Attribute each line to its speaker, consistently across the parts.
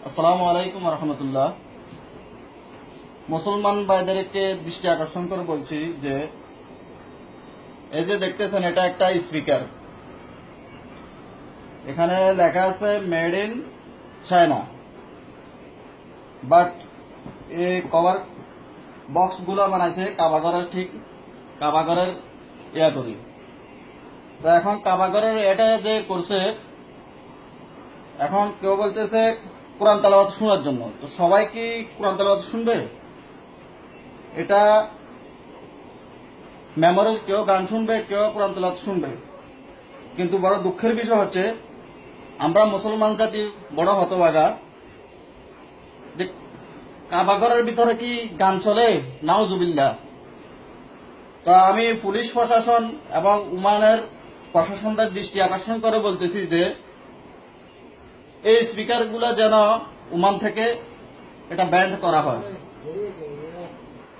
Speaker 1: আসসালামু আলাইকুম রহমতুল্লাহ। মুসলমান ভাইদেরকে দৃষ্টি আকর্ষণ করে বলছি যে এই যে দেখতেছেন এটা একটা স্পিকার, এখানে লেখা আছে মেড ইন চায়না, বাট এই কভার বক্স গুলা বানাইছে কাবাগরের, ঠিক কাবাগরের ইয়া করি। তো এখন কাবাগরের এটা যে করছে, এখন কেউ বলতেছে কোরআন তেলাওয়াত শোনার জন্য। তো সবাই কি কোরআন তেলাওয়াত শুনবে? এটা মেমোরি, কেউ গান শুনবে, কেউ কোরআন তেলাওয়াত শুনবে। কিন্তু বড় দুঃখের বিষয় হচ্ছে আমরা মুসলমান জাতি বড় হতভাগা যে কাবাগরের ভিতরে কি গান চলে? নাউজুবিল্লাহ। তো আমি পুলিশ প্রশাসন এবং উমানের প্রশাসনদের দৃষ্টি আকর্ষণ করে বলতেছি যে এই স্পিকার গুলো যেন উমান থেকে এটা ব্যান্ড করা হয়,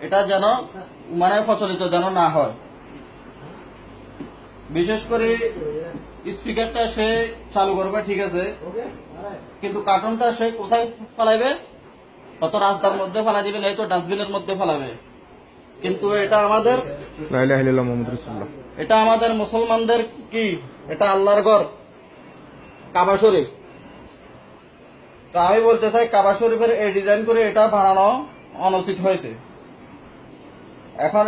Speaker 1: এটা যেন উমানে প্রচলিত যেন না হয়। বিশেষ করে স্পিকারটা সে চালু করবে ঠিক আছে, কিন্তু কার্টুনটা সে কোথায় ফেলাইবে? কত রাস্তার মধ্যে ফেলা দিবে, নাই তো ডাস্টবিনের মধ্যে ফেলাবে। কিন্তু এটা আমাদের
Speaker 2: লা ইলাহা ইল্লাল্লাহ মুহাম্মাদুর রাসূলুল্লাহ,
Speaker 1: এটা আমাদের মুসলমানদের কি, এটা আল্লাহর ঘর কাবা শরীফ। তো আমি বলতে চাই কাবা শরীফের এই ডিজাইন করে এটা বানানো অনুচিত হয়েছে। এখন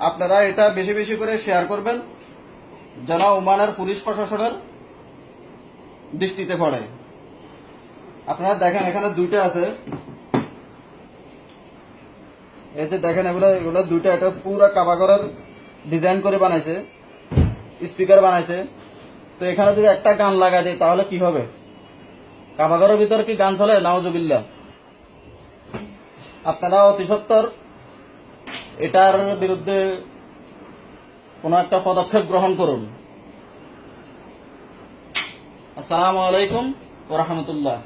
Speaker 1: আপনারা এটা বেশি বেশি করে শেয়ার করবেন যেন ওমানের পুলিশ প্রশাসনের দৃষ্টিতে পড়ে। আপনারা দেখেন এখানে দুইটা আছে, এই যে দেখেন এগুলো এগুলো দুইটা, একটা পুরো কাবাগরের ডিজাইন করে বানাইছে, স্পিকার বানাইছে। তো এখানে যদি একটা গান লাগাই দেয় তাহলে কি হবে? কাবাগরের ভিতরে কি গান চলে? নাউজুবিল্লাহ। আপনারা অতি সত্বর এটার বিরুদ্ধে কোন একটা পদক্ষেপ গ্রহণ করুন। আসসালামু আলাইকুম ওয়া রাহমাতুল্লাহ।